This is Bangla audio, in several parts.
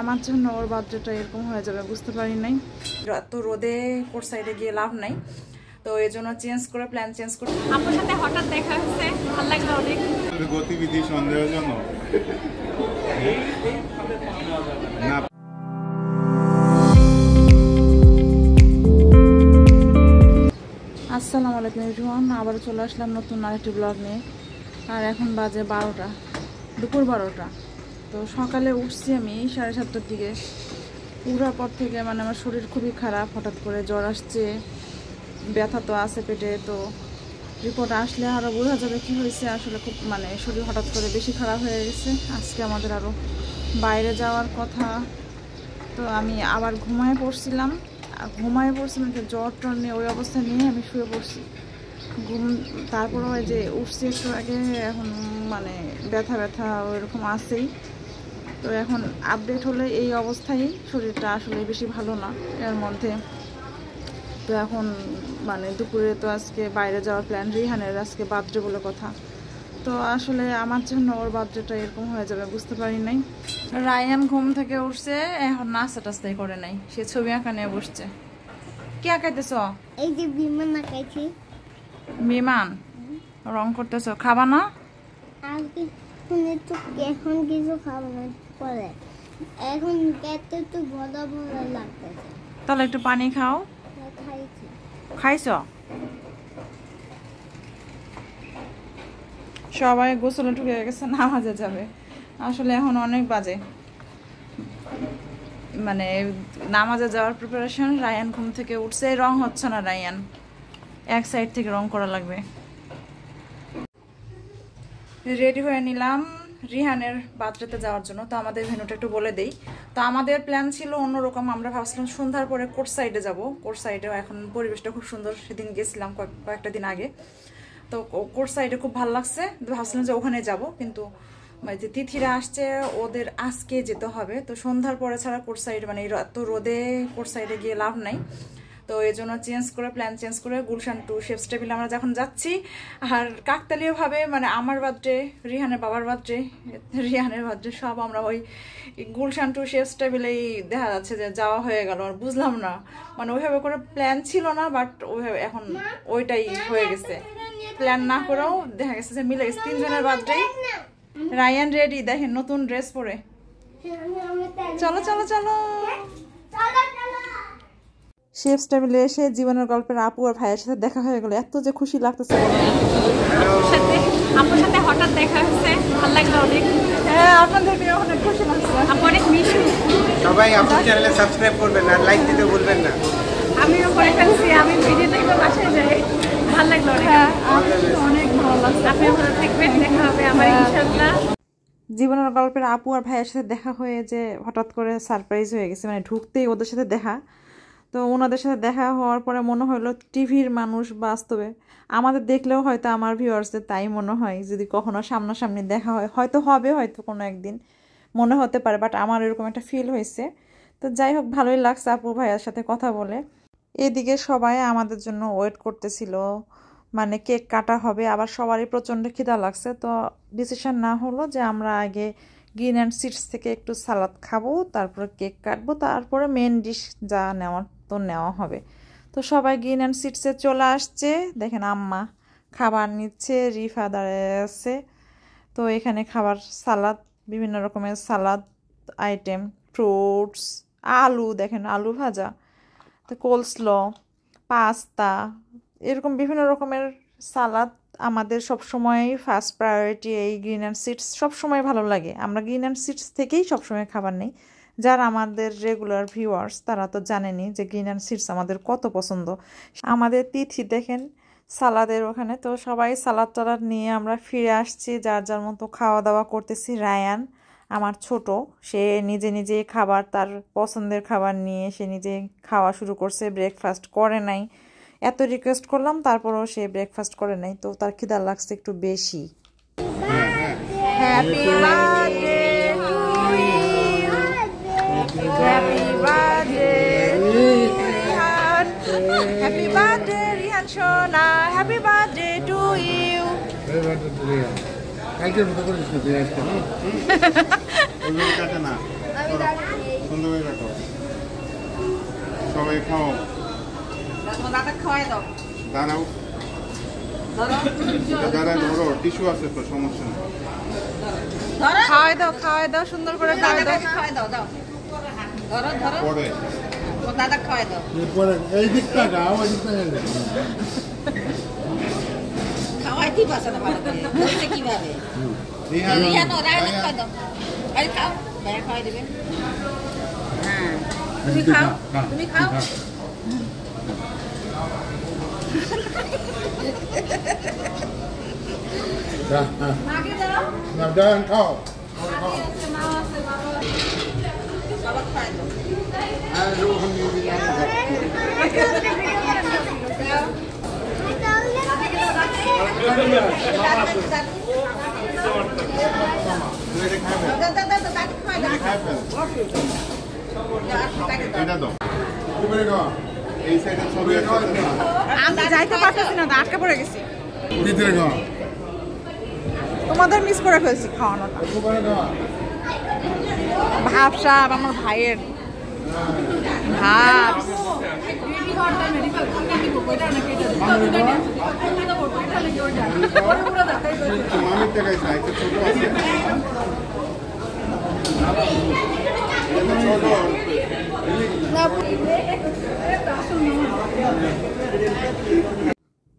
আমার জন্য ওর বার্থডেটা এরকম হয়ে যাবে বুঝতে পারি নাই। তো রোদে কোর্ট সাইডে গিয়ে লাভ নাই, তো এই জন্য প্ল্যান চেঞ্জ করে আপনার সাথে হঠাৎ দেখা হচ্ছে, ভালো লাগলো অনেক। গতিবিধি সন্দেহজনক না। আসসালামু আলাইকুম এভরিওয়ান, আবার চলে আসলাম নতুন আরেকটি ব্লগ নিয়ে। আর এখন বাজে 12টা, দুপুর 12টা। তো সকালে উঠছি আমি 7:30টার দিকে। উঠার পর থেকে আমার শরীর খুবই খারাপ, হঠাৎ করে জ্বর আসছে, ব্যথা তো আছে পেটে। তো রিপোর্ট আসলে আরও বোঝা যাবে কী হয়েছে। আসলে খুব শরীর হঠাৎ করে বেশি খারাপ হয়ে গেছে। আজকে আমাদের আরও বাইরে যাওয়ার কথা। তো আমি আবার ঘুমায় পড়ছিলাম জ্বর টর নিয়ে ওই অবস্থা নিয়ে আমি শুয়ে পড়ছি। তারপরে ওই যে উঠছি একটু আগে, এখন ব্যথা ওইরকম আছেই। তো এখন আপডেট হলে এই অবস্থায় শরীরটা আসলে বেশি ভালো না এর মধ্যে। তো এখন দুপুরে তো আজকে বাইরে যাওয়ার প্ল্যান, রিহানের আজকে বার্থডে বলে কথা। তো আসলে আমার জন্য ওর বার্থডেটা এরকম হয়ে যাবে বুঝতে পারি নাই। রায়ান ঘুম থেকে উঠছে, এখন নাস্তা টাস্তাই করে নাই, সে ছবি আঁকা নিয়ে বসছে। কি আঁকাইতেছ? এই যে বিমান আঁকাইছি। বিমান রং করতেছ, খাবা না? এখন কিছু খাবো না, পরে এখন খেতে একটু ভরা ভরা লাগতেছে। তাহলে একটু পানি খাও। খাইছ? সবাই গোসলে ঢুকে গেছে, নামাজে যাবে। আসলে এখন অনেক বাজে, নামাজে যাওয়ার প্রিপারেশন। রায়ান ঘুম থেকে উঠছে, রং হচ্ছে না রায়ান, এক সাইড থেকে রং করা লাগবে। রেডি হয়ে নিলাম রিহানের বার্থডেতে যাওয়ার জন্য। তো আমাদের ভেন্যুটা একটু বলে দেই। তো আমাদের প্ল্যান ছিল অন্যরকম, আমরা ভাবছিলাম সন্ধ্যার পরে কোর্ট সাইডে যাব। কোর্ট সাইডেও এখন পরিবেশটা খুব সুন্দর, সেদিন গেছিলাম কয়েকটা দিন আগে। তো কোর্ট সাইডে খুব ভালো লাগছে, ভাবছিলাম যে ওখানে যাব, কিন্তু যে তিথিরা আসছে ওদের আজকে যেতে হবে। তো সন্ধ্যার পরে ছাড়া কোর্ট সাইড এত রোদে কোর্ট সাইডে গিয়ে লাভ নাই। তো এই জন্য প্ল্যান চেঞ্জ করে গুলশান টু শেফস টেবিল আমরা যখন যাচ্ছি। আর কাকতালীয়ভাবে আমার বার্থডে, রিহানের বাবার বার্থডে, রিহানের বার্থডে সব আমরা ওই গুলশান টু শেফস টেবিলেই দেখা যাচ্ছে যে যাওয়া হয়ে গেল। আর বুঝলাম না, ওইভাবে করে প্ল্যান ছিল না, বাট ওইভাবে এখন ওইটাই হয়ে গেছে। প্ল্যান না করেও দেখা গেছে যে মিলে গেছে তিনজনের বার্থডে। রায়ান রেডি, দেখেন নতুন ড্রেস পরে। চলো চলো চলো। শেফস টেবিলে এসে জীবনের গল্পের আপু আর ভাইয়ের সাথে দেখা হয়ে গেল, এত যে খুশি লাগতেছে। আপনার সাথে হঠাৎ দেখা হচ্ছে, ভালো লাগলো অনেক। হ্যাঁ, আপনাদেরকে অনেক খুশি লাগছে। আপু অনেক মিশু। সবাই আমার চ্যানেলে সাবস্ক্রাইব করবেন আর লাইক দিতে ভুলবেন না। আমিও করে ফেলছি, আমি ভিডিও দেখতে বাসায় যাই। ভালো লাগলো অনেক। হ্যাঁ, অনেক ভালো লাগছে। আপনি ভালো থাকবেন, দেখা হবে আমার ইনশাআল্লাহ। জীবনের গল্পের আপু আর ভাইয়ের সাথে দেখা হয়ে যে হঠাৎ করে সারপ্রাইজ হয়ে গেছে, ঢুকতেই ওদের সাথে দেখা। তো ওনাদের সাথে দেখা হওয়ার পরে মনে হলো টিভির মানুষ বাস্তবে আমাদের দেখলেও হয়তো আমার ভিউয়ার্সদের তাই মনে হয়। যদি কখনো সামনাসামনি দেখা হয়, হয়তো হবে, হয়তো কোনো একদিন মনে হতে পারে, বাট আমার এরকম একটা ফিল হয়েছে। তো যাই হোক, ভালোই লাগছে আপু ভাইয়ার সাথে কথা বলে। এদিকে সবাই আমাদের জন্য ওয়েট করতেছিল, কেক কাটা হবে, আবার সবারই প্রচণ্ড খিদা লাগছে। তো ডিসিশন না হলো যে আমরা আগে গ্রিন অ্যান্ড সিডস থেকে একটু সালাদ খাবো, তারপরে কেক কাটবো, তারপরে মেন ডিশ যা নেওয়ার তো নেওয়া হবে। তো সবাই গ্রিন অ্যান্ড সিডসে চলে আসছে। দেখেন আম্মা খাবার নিচ্ছে, রিফা দাঁড়িয়ে আছে। তো এখানে খাবার সালাদ, বিভিন্ন রকমের সালাদ আইটেম, ফ্রুটস, আলু, দেখেন আলু ভাজা, তো কোলস্ল, পাস্তা, এরকম বিভিন্ন রকমের সালাদ। আমাদের সবসময়ই ফার্স্ট প্রায়োরিটি এই গ্রিন অ্যান্ড সিডস, সবসময় ভালো লাগে। আমরা গ্রিন অ্যান্ড সিডস থেকেই সবসময় খাবার নেই। যারা আমাদের রেগুলার ভিউয়ার্স তারা তো জানেনি যে গ্রিন অ্যান্ড সিডস আমাদের কত পছন্দ। আমাদের তিথি দেখেন সালাদের ওখানে। তো সবাই সালাদ টালাদ নিয়ে আমরা ফিরে আসছি, যার যার মতো খাওয়া দাওয়া করতেছি। রায়ান আমার ছোট, সে নিজে নিজে খাবার, তার পছন্দের খাবার নিয়ে সে নিজে খাওয়া শুরু করছে, ব্রেকফাস্ট করে নাই। এত রিকোয়েস্ট করলাম, তারপরও সে ব্রেকফাস্ট করে নাই। তো তার খিদা লাগছে একটু বেশি। Happy birthday to you, happy birthday Rihan, happy birthday Rihan সোনা, হ্যাপি বার্থডে টু ইউ। কালকের মতো করে দিচ্ছি, আগে খাও দাদা খাওয়াই দাও দাঁড়াও দাদা ধরো টিস্যু আছে তো সমস্যা নেই খাওয়াই দাও সুন্দর করে খাওয়াই দাও পরে দাদা খাওয়াই দাও পরে এই দিকটা গাও এই দিকটা গেলে খাওয়াইতে পারছে না ভালো করে বলছে কিভাবে রিহানো রায়না খাওয়া দাও আরে খাও ভাইয়া খাওয়াই দেবে হ্যাঁ তুমি খাও মাকে দাও না দাঁড়ান খাও মা আছে বাবা বাবা খাওয়াই দাও আর রোহন এই সাইডে ছবি আমি যাইতে পারতেছি না আটকে পড়ে গেছি ভিতরে গা তোমাদের মিস করে ফেলছি খাওয়ানোটা ভাবসাব আমার ভাইয়ের ভাব রেডি হওয়ার টাইম রেডি করো আমি করব এটা নাকি এটা এটা করব এটা নাকি ওটা ওটা পুরো দেখাই দাও মামির টাকায় সাইতে ছোট আছে ছোট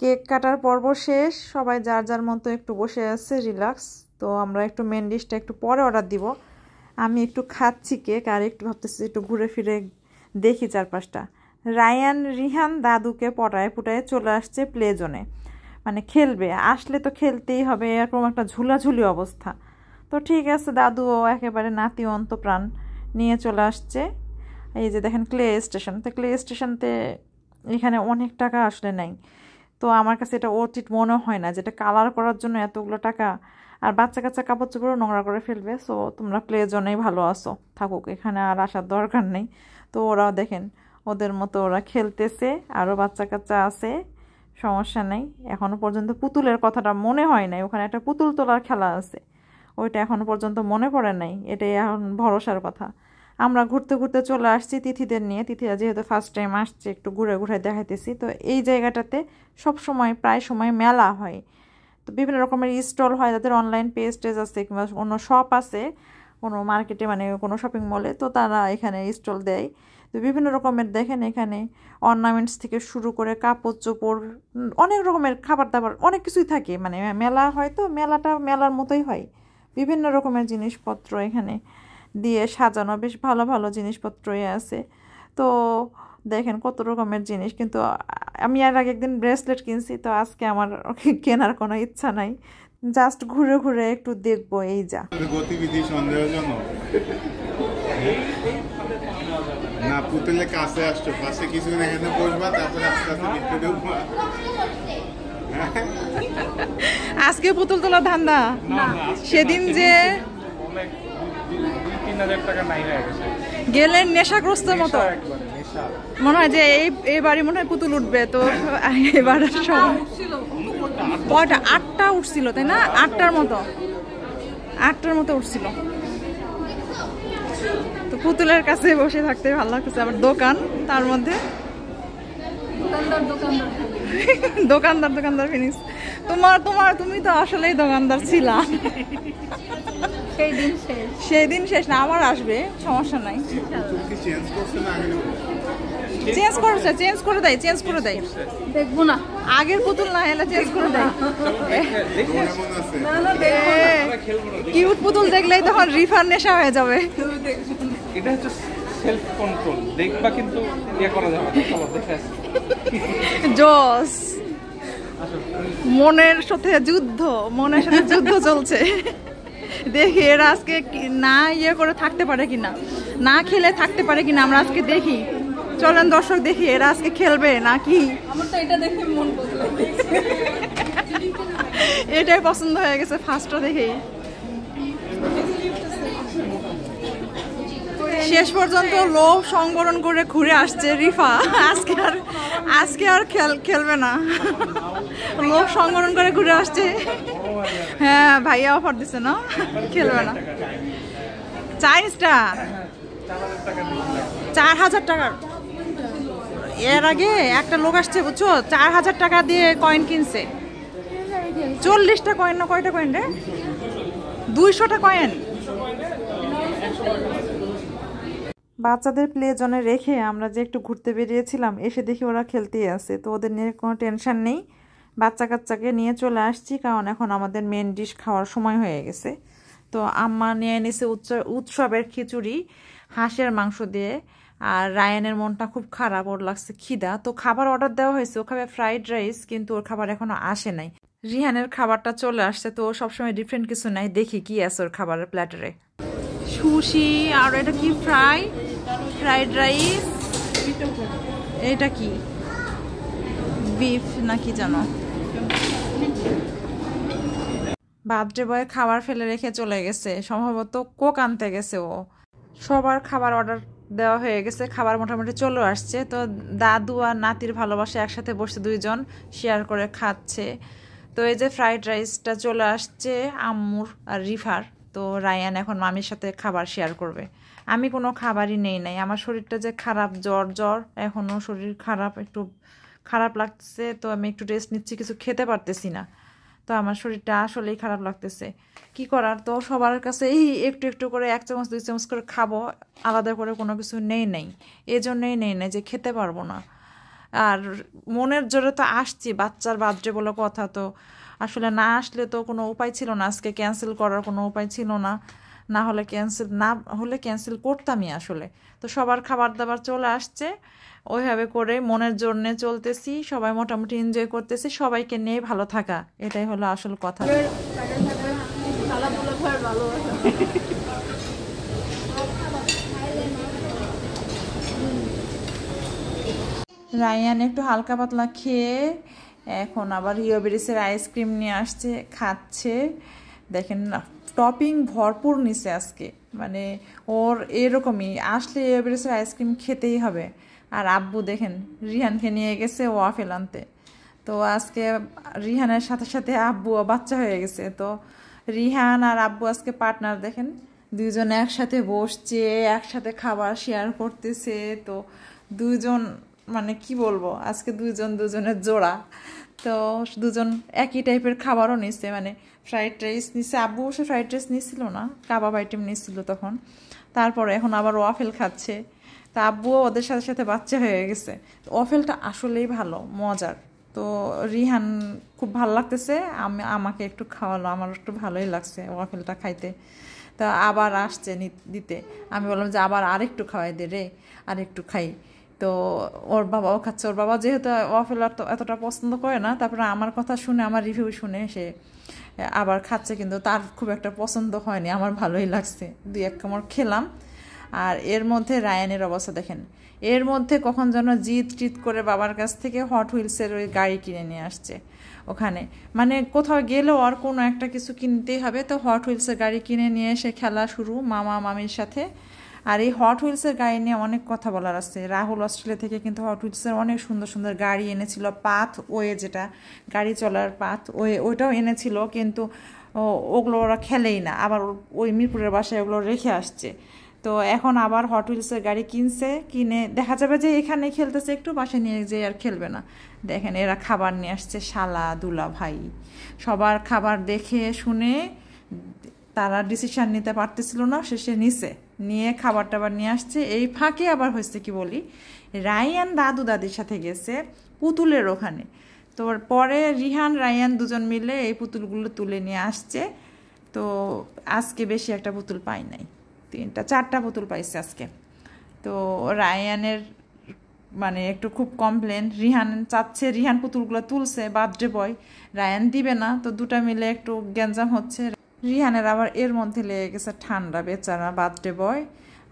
কেক কাটার পর্ব শেষ সবাই যার যার মতো একটু বসে আছে রিল্যাক্স তো আমরা একটু মেন ডিশটা একটু পরে অর্ডার দিব আমি একটু খাচ্ছি কেক আর একটু ভাবতেছি একটু ঘুরে ফিরে দেখি চারপাশটা রায়ান রিহান দাদুকে পটায় পুটায় চলে আসছে প্লে জোনে মানে খেলবে আসলে তো খেলতেই হবে এরকম একটা ঝুলাঝুলি অবস্থা তো ঠিক আছে দাদুও একেবারে নাতি অন্তপ্রাণ নিয়ে চলে আসছে এই যে দেখেন ক্লে স্টেশন তো ক্লে স্টেশনতে এখানে অনেক টাকা আসলে নাই তো আমার কাছে এটা উচিত মনে হয় না যেটা কালার করার জন্য এতগুলো টাকা আর বাচ্চা কাচ্চা কাপড় চোপড়ও নোংরা করে ফেলবে সো তোমরা প্লে জোনেই ভালো আসো থাকুক এখানে আর আসার দরকার নেই তো ওরাও দেখেন ওদের মতো ওরা খেলতেছে আরও বাচ্চা কাচ্চা আছে সমস্যা নেই এখনও পর্যন্ত পুতুলের কথাটা মনে হয় নাই ওখানে একটা পুতুল তোলার খেলা আছে ওইটা এখনও পর্যন্ত মনে পড়ে নাই এটাই এখন ভরসার কথা আমরা ঘুরতে ঘুরতে চলে আসছি তিথিদের নিয়ে তিথিরা যেহেতু ফার্স্ট টাইম আসছে একটু ঘুরে ঘুরে দেখাইতেছি তো এই জায়গাটাতে সব সময় প্রায় সময় মেলা হয় তো বিভিন্ন রকমের স্টল হয় তাদের অনলাইন পেজ টেজ আছে কিংবা অন্য শপ আছে কোনো মার্কেটে মানে কোনো শপিং মলে তো তারা এখানে স্টল দেয় তো বিভিন্ন রকমের দেখেন এখানে অর্নামেন্টস থেকে শুরু করে কাপড় চোপড় অনেক রকমের খাবার দাবার অনেক কিছুই থাকে মানে মেলা হয় তো মেলাটা মেলার মতোই হয় বিভিন্ন রকমের জিনিসপত্র এখানে দিয়ে সাজানো বেশ ভালো ভালো জিনিসপত্রই আছে তো দেখেন কত রকমের জিনিস কিন্তু আমি আর আগে একদিন ব্রেসলেট কিনছি তো আজকে আমার কেনার কোনো ইচ্ছা নাই জাস্ট ঘুরে ঘুরে একটু দেখবো এই যা গতিবিধি সন্দেহজনক না পুতুলের কাছে আসছো পাশে কিছুদিন এখানে বসবা তারপরে আস্তে আস্তে ভিতরে ঢুকবা আজকে পুতুল তোলা ধান্দা সেদিন যে 3,000 টাকা নাই হয়ে গেছে গেলেন নেশাগ্রস্ত মতো মনে হয় যে এই বাড়ি মনে হয় পুতুল উঠবে তো এবার কয়টা 8টা উঠছিল তাই না 8টার মতো উঠছিল তো পুতুলের কাছে বসে থাকতে ভালো লাগতেছে আবার দোকান তার মধ্যে দোকানদার ফিনিশ তুমি তো আসলেই দোকানদার ছিলা সেই দিন শেষ না আবার আসবে সমস্যা নাই চেঞ্জ করে দেয় দেখবো না আগের পুতুল না এলে চেঞ্জ করে দেয় কিউট পুতুল দেখলেই তখন রিফার নেশা হয়ে যাবে এটা হচ্ছে সেলফ কন্ট্রোল দেখবা কিন্তু ইয়ে করা যাবে না চলো দেখে আসি জোস মনের সাথে যুদ্ধ চলছে দেখি এরা আজকে না ইয়ে করে থাকতে পারে কিনা না খেলে থাকতে পারে কিনা আমরা আজকে দেখি চলেন দর্শক দেখি এরা আজকে খেলবে নাকি আমার তো এটা দেখে মন বদলে গেছে এটাই পছন্দ হয়ে গেছে ফার্স্টটা দেখেই শেষ পর্যন্ত লোভ সংবরণ করে ঘুরে আসছে রিফা আজকে আর খেলবে না লোভ সংবরণ করে ঘুরে আসছে হ্যাঁ ভাইয়া অফার দিছে না খেলবে না চাইনিজটা 4,000 টাকার এর আগে একটা লোক আসছে বুঝছো, 4000 টাকা দিয়ে কয়েন কিনছে। 40টা কয়েন না কয়টা কয়েন রে, 200টা কয়েন। বাচ্চাদের প্লে জোনে রেখে আমরা যে একটু ঘুরতে বেরিয়েছিলাম, এসে দেখি ওরা খেলতেই আছে। তো ওদের নিয়ে কোনো টেনশন নেই, বাচ্চা কাচ্চাকে নিয়ে চলে আসছি, কারণ এখন আমাদের মেন ডিশ খাওয়ার সময় হয়ে গেছে। তো আম্মা নিয়ে এনেছে উৎসবের খিচুড়ি হাঁসের মাংস দিয়ে। আর রায়ানের মনটা খুব খারাপ, ওর লাগছে খিদা। তো খাবার অর্ডার দেওয়া হয়েছে, ও খাবে ফ্রাইড রাইস, কিন্তু ওর খাবার এখনো আসে নাই। রিহানের খাবারটা চলে আসছে, তো ও সবসময় ডিফারেন্ট কিছু নাই, দেখি কি আছে ওর খাবারের প্ল্যাটারে। সুশি, আর এটা কি ফ্রাইড রাইস, এটা কি বিফ নাকি জানো। বার্থডে বয় খাবার ফেলে রেখে চলে গেছে, সম্ভবত কোক আনতে গেছে ও। সবার খাবার অর্ডার দেওয়া হয়ে গেছে, খাবার মোটামুটি চলে আসছে। তো দাদু আর নাতির ভালোবাসা একসাথে বসে দুইজন শেয়ার করে খাচ্ছে। তো এই যে ফ্রাইড রাইসটা চলে আসছে আম্মুর আর রিফার। তো রায়ান এখন মামির সাথে খাবার শেয়ার করবে। আমি কোনো খাবারই নেই নাই, আমার শরীরটা যে খারাপ, জ্বর এখনও শরীর খারাপ, একটু খারাপ লাগতেছে। তো আমি একটু রেস্ট নিচ্ছি, কিছু খেতে পারতেছি না। তো আমার শরীরটা আসলেই খারাপ লাগতেছে, কি করার। তো সবার কাছে এই একটু একটু করে 1 চামচ 2 চামচ করে খাবো, আলাদা করে কোনো কিছু নেই এই জন্যই নেই যে খেতে পারবো না। আর মনের জোরে তো আসছি, বাচ্চার বার্থডে বলে কথা, তো আসলে না আসলে তো কোনো উপায় ছিল না, আজকে ক্যান্সেল করার কোনো উপায় ছিল না, না হলে ক্যান্সেল করতামই আসলে। তো সবার খাবার দাবার চলে আসছে, ওইভাবে করে মনের জন্যে চলতেছি, সবাই মোটামুটি এনজয় করতেছি, সবাইকে নিয়ে ভালো থাকা, এটাই হলো আসল কথা। রায়ান একটু হালকা পাতলা খেয়ে এখন আবার ইয়োবেরিসের আইসক্রিম নিয়ে আসছে, খাচ্ছে। দেখেন না, টপিং ভরপুর নিছে আজকে, মানে ওর এরকমই আসলে ইয়োবেরিসের আইসক্রিম খেতেই হবে। আর আব্বু দেখেন রিহানকে নিয়ে গেছে ওয়াফেল আনতে। তো আজকে রিহানের সাথে সাথে আব্বুও বাচ্চা হয়ে গেছে। তো রিহান আর আব্বু আজকে পার্টনার, দেখেন দুইজন একসাথে বসছে, একসাথে খাবার শেয়ার করতেছে। তো দুইজন মানে কি বলবো, আজকে দুজনের জোড়া। তো দুজন একই টাইপের খাবারও নিচ্ছে, মানে ফ্রাইড রাইস নিচ্ছে, আব্বু অবশ্য ফ্রাইড রাইস নিচ্ছিল না, কাবাব আইটেম নিচ্ছিল তখন। তারপরে এখন আবার ওয়াফেল খাচ্ছে। তা আব্বুও ওদের সাথে সাথে বাচ্চা হয়ে গেছে। ওয়াফেলটা আসলেই ভালো, মজার। তো রিহান খুব ভালো লাগতেছে, আমাকে একটু খাওয়ালো, আমার একটু ভালোই লাগছে ওয়াফেলটা খাইতে। তা আবার আসছে দিতে, আমি বললাম যে আবার আরেকটু খাওয়াই দে রে, আরেকটু খাই। তো ওর বাবাও খাচ্ছে, ওর বাবা যেহেতু ওয়াফেল আর তো এতটা পছন্দ করে না, তারপরে আমার কথা শুনে, আমার রিভিউ শুনে সে আবার খাচ্ছে, কিন্তু তার খুব একটা পছন্দ হয়নি, আমার ভালোই লাগছে, 2-1 কামড় খেলাম। আর এর মধ্যে রায়ানের অবস্থা দেখেন, এর মধ্যে কখন যেন জিদ করে বাবার কাছ থেকে হট হুইলসের ওই গাড়ি কিনে নিয়ে আসছে। ওখানে মানে কোথাও গেলেও আর কোনো একটা কিছু কিনতেই হবে, তো হট হুইলসের গাড়ি কিনে নিয়ে এসে খেলা শুরু মামা মামির সাথে। আর এই হট হুইলসের গাড়ি নিয়ে অনেক কথা বলার আছে। রাহুল অস্ট্রেলিয়া থেকে কিন্তু হট হুইলসের অনেক সুন্দর সুন্দর গাড়ি এনেছিল, পাথ ওয়ে, যেটা গাড়ি চলার পাথ ওয়ে, ওইটাও এনেছিল, কিন্তু ওগুলো ওরা খেলেই না, আবার ওই মিরপুরের বাসায় ওগুলো রেখে আসছে। তো এখন আবার হট হুইলসের গাড়ি কিনে দেখা যাবে যে এখানে খেলতেছে, একটু বাসায় নিয়ে যেয়ে আর খেলবে না। দেখেন এরা খাবার নিয়ে আসছে, শালা দুলা ভাই, সবার খাবার দেখে শুনে তারা ডিসিশন নিতে পারতেছিল না, শেষে নিয়ে খাবার টাবার নিয়ে আসছে। এই ফাঁকে আবার হয়েছে কি বলি, রায়ান দাদু দাদির সাথে গেছে পুতুলের ওখানে। তো পরে রিহান রায়ান দুজন মিলে এই পুতুলগুলো তুলে নিয়ে আসছে। তো আজকে বেশি একটা পুতুল পাই নাই, 3-4টা পুতুল পাইছে আজকে। তো রায়ানের মানে একটু খুব কমপ্লেন, রিহান চাচ্ছে, রিহান পুতুলগুলো তুলছে, বার্থডে বয় রায়ান দিবে না, তো দুটা মিলে একটু গ্যাঞ্জাম হচ্ছে। রিহানের আবার এর মধ্যে লেগে গেছে ঠান্ডা, বেচারা বার্থডে বয়,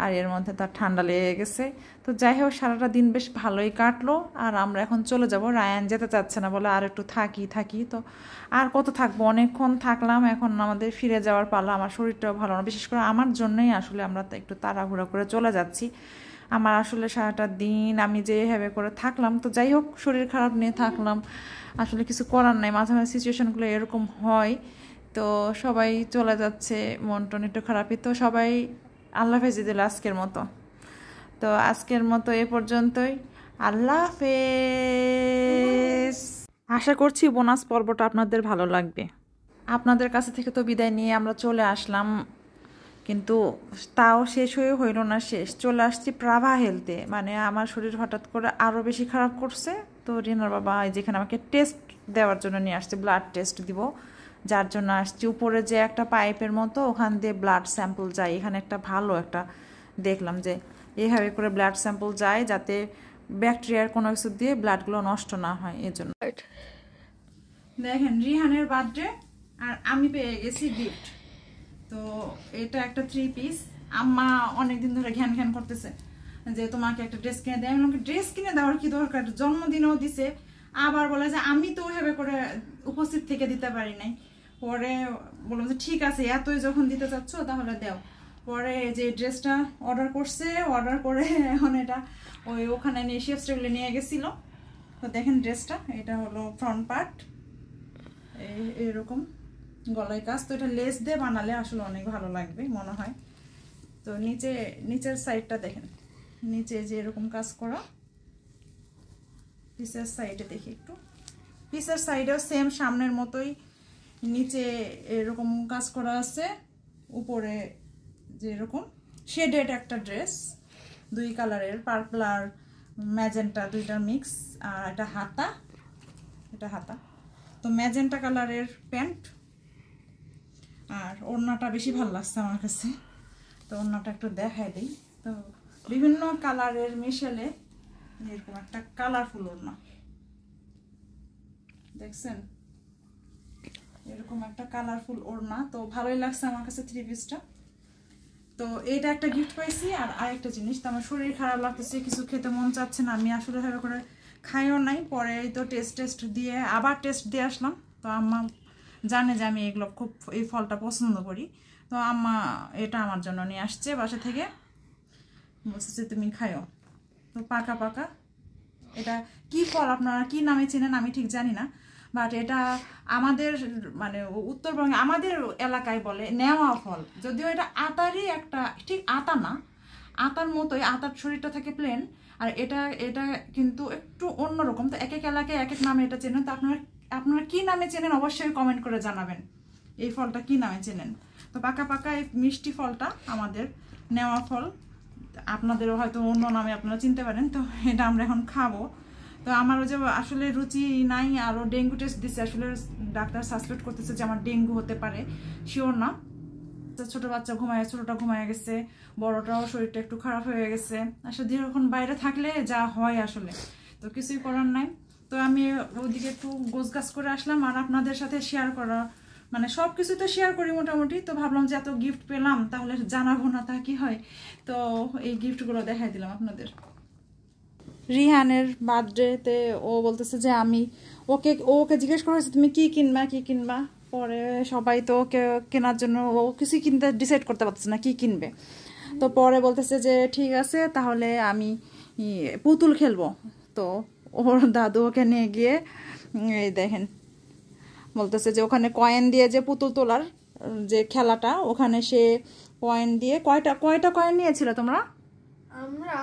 আর এর মধ্যে তার ঠান্ডা লেগে গেছে। তো যাই হোক সারাটা দিন বেশ ভালোই কাটলো। আর আমরা এখন চলে যাব, রায়ান যেতে চাচ্ছে না, বলে আর একটু থাকি। তো আর কত থাকবো, অনেকক্ষণ থাকলাম, এখন আমাদের ফিরে যাওয়ার পালা। আমার শরীরটাও ভালো না, বিশেষ করে আমার জন্যই আসলে আমরা একটু তাড়াহুড়া করে চলে যাচ্ছি। আমার আসলে সারাটা দিন আমি যেভাবে করে থাকলাম, তো যাই হোক শরীর খারাপ নিয়ে থাকলাম, আসলে কিছু করার নাই, মাঝে মাঝে সিচুয়েশনগুলো এরকম হয়। তো সবাই চলে যাচ্ছে, মন টন একটু খারাপই। তো সবাই আল্লাহ হাফেজ দিল আজকের মতো। তো আজকের মতো এ পর্যন্তই। আল্লাহ হাফেজ। আশা করছি বোনাস পর্বটা আপনাদের ভালো লাগবে। আপনাদের কাছে থেকে তো বিদায় নিয়ে আমরা চলে আসলাম, কিন্তু তাও শেষ হয়ে হইল না শেষ। চলে আসছি প্রাভা হেলথে, মানে আমার শরীর হঠাৎ করে আরও বেশি খারাপ করছে। তো রিনার বাবা যেখানে আমাকে টেস্ট দেওয়ার জন্য নিয়ে আসছে, ব্লাড টেস্ট দিব, যার জন্য আসছি। উপরে যে একটা পাইপের মতো ওখান দিয়ে ব্লাড স্যাম্পল যায়। এখানে একটা ভালো একটা দেখলাম যে এইভাবে করে ব্লাড স্যাম্পল যায়, যাতে ব্যাকটেরিয়ার কোনো কিছু দিয়ে ব্লাডগুলো নষ্ট না হয়, এই জন্য। দেখেন রিহানের বার্থডে আর আমি পেয়ে গেছি গিফট। তো এটা একটা 3 পিস। আম্মা অনেকদিন ধরে ঘ্যান ঘ্যান করতেছে যে তোমাকে একটা ড্রেস কিনে দেয়। আমি আমাকে ড্রেস কিনে দেওয়ার কি দরকার, জন্মদিনেও দিছে, আবার বলে যে আমি তো ওইভাবে করে উপস্থিত থেকে দিতে পারি নাই। পরে বললাম যে ঠিক আছে, এতই যখন দিতে চাচ্ছ তাহলে দাও। পরে যে ড্রেসটা অর্ডার করছে, অর্ডার করে এখন এটা ওখানে নিয়ে শেফ টেবিলে নিয়ে গেছিলো। তো দেখেন ড্রেসটা, এটা হলো ফ্রন্ট পার্ট, এরকম গলায় কাজ। তো এটা লেস দিয়ে বানালে আসলে অনেক ভালো লাগবে মনে হয়। তো নিচের সাইডটা দেখেন, নিচে যে এরকম কাজ করা। পিসের সাইডে দেখি একটু, পিসের সাইডেও সেম সামনের মতোই নিচে এরকম কাজ করা আছে। উপরে যে এরকম শেডেড একটা ড্রেস, 2 কালারের, পার্পল আর ম্যাজেন্টা, দুইটার মিক্স। আর এটা হাতা, এটা হাতা। তো ম্যাজেন্টা কালারের প্যান্ট, আর ওড়নাটা বেশি ভালো লাগছে আমার কাছে। তো ওড়নাটা একটু দেখাই দিই। তো বিভিন্ন কালারের মিশেলে এরকম একটা কালারফুল ওড়না, দেখছেন এরকম একটা কালারফুল ওড়না। তো ভালোই লাগছে আমার কাছে 3 পিসটা। তো এটা একটা গিফট পাইছি। আর আরেকটা জিনিস, তো আমার শরীর খারাপ লাগতেছে, কিছু খেতে মন চাচ্ছে না, আমি আসলে ভাবে করে খাইও নাই। পরে তো টেস্ট দিয়ে আবার টেস্ট দিয়ে আসলাম। তো আম্মা জানে যে আমি এগুলো খুব এই ফলটা পছন্দ করি। তো আম্মা এটা আমার জন্য নিয়ে আসছে বাসা থেকে, বলছে যে তুমি খাইও। তো পাকা পাকা, এটা কি ফল আপনারা কি নামে চেনেন আমি ঠিক জানি না, বাট এটা আমাদের মানে উত্তরবঙ্গে আমাদের এলাকায় বলে নেওয়া ফল। যদিও এটা আতারই একটা, ঠিক আতা না, আতার মতোই, আতার শরীরটা থাকে প্লেন, আর এটা কিন্তু একটু অন্যরকম। তো এক এক এলাকায় এক এক নামে এটা চেনেন। তো আপনারা কি নামে চেনেন অবশ্যই কমেন্ট করে জানাবেন, এই ফলটা কি নামে চেনেন। তো পাকা পাকা এই মিষ্টি ফলটা আমাদের নেওয়া ফল, আপনাদেরও হয়তো অন্য নামে আপনারা চিনতে পারেন। তো এটা আমরা এখন খাবো। তো আমার ওই যে আসলে রুচি নাই, আরও ডেঙ্গু টেস্ট দিচ্ছে, আসলে ডাক্তার সাসপেক্ট করতেছে যে আমার ডেঙ্গু হতে পারে, শিওর না। ছোটো বাচ্চা ছোটোটা ঘুমায় গেছে, বড়টাও শরীরটা একটু খারাপ হয়ে গেছে। আসলে দীর্ঘক্ষণ বাইরে থাকলে যা হয় আসলে, তো কিছুই করার নাই। তো আমি ওদিকে একটু গোছগাছ করে আসলাম, আর আপনাদের সাথে শেয়ার করা, মানে সব কিছু তো শেয়ার করি মোটামুটি। তো ভাবলাম যে এত গিফট পেলাম, তাহলে জানাবো না তা কি হয়। তো এই গিফটগুলো দেখাই দিলাম আপনাদের। রিহানের বার্থডেতে ও বলতেছে যে আমি ওকে জিজ্ঞেস করা হয়েছে তুমি কি কিনবা। পরে সবাই তো ওকে কেনার জন্য, ও কিছু কিনতে ডিসাইড করতে পারতেছে না কি কিনবে। তো পরে বলতেছে যে ঠিক আছে তাহলে আমি পুতুল খেলবো। তো ওর দাদু ওকে নিয়ে গিয়ে এই দেখেন বলতেছে যে ওখানে কয়েন দিয়ে যে পুতুল তোলার যে খেলাটা, ওখানে সে কয়েন দিয়ে কয়টা কয়েন নিয়েছিল তোমরা? আমরা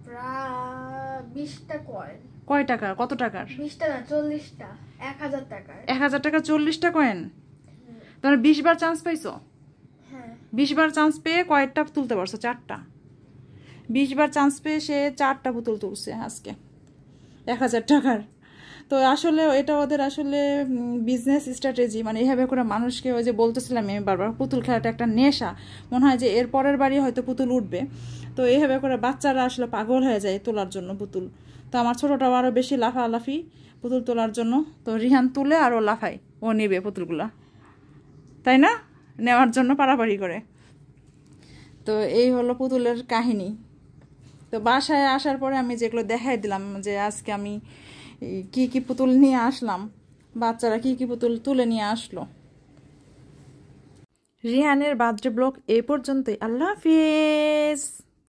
প্রায় 20টা কয়েন। কয় টাকার, কত টাকার? 20টা না, 40টা, 1000 টাকার। 1000 টাকা 40টা কয়েন। তোমরা 20 বার চান্স পাইছো? হ্যাঁ, 20 বার চান্স পেয়ে কয়েকটা তুলতে পারছো? 4টা। 20 বার চান্স পেয়ে সে 4টা পুতুল তুলছে আজকে 1000 টাকার। তো আসলে এটা ওদের আসলে বিজনেস স্ট্র্যাটেজি, মানে এইভাবে করে মানুষকে, ওই যে বলতেছিলাম আমি বারবার, পুতুল খেলাটা একটা নেশা। মনে হয় যে এর পরের বাড়ি হয়তো পুতুল উঠবে। তো এইভাবে করে বাচ্চারা আসলে পাগল হয়ে যায় তোলার জন্য পুতুল। তো আমার ছোটোটাও আরও বেশি লাফালাফি পুতুল তোলার জন্য। তো রিহান তুলে আর ও লাফায়, ও নেবে পুতুলগুলা, তাই না, নেওয়ার জন্য পারাপারি করে। তো এই হলো পুতুলের কাহিনী। তো বাসায় আসার পরে আমি যেগুলো দেখাই দিলাম যে আজকে আমি কি কি পুতুল নিয়ে আসলাম, বাচ্চারা কি কি পুতুল তুলে নিয়ে আসলো। রিহানের বার্থডে ব্লগ এই পর্যন্তই। আল্লাহ হাফিজ।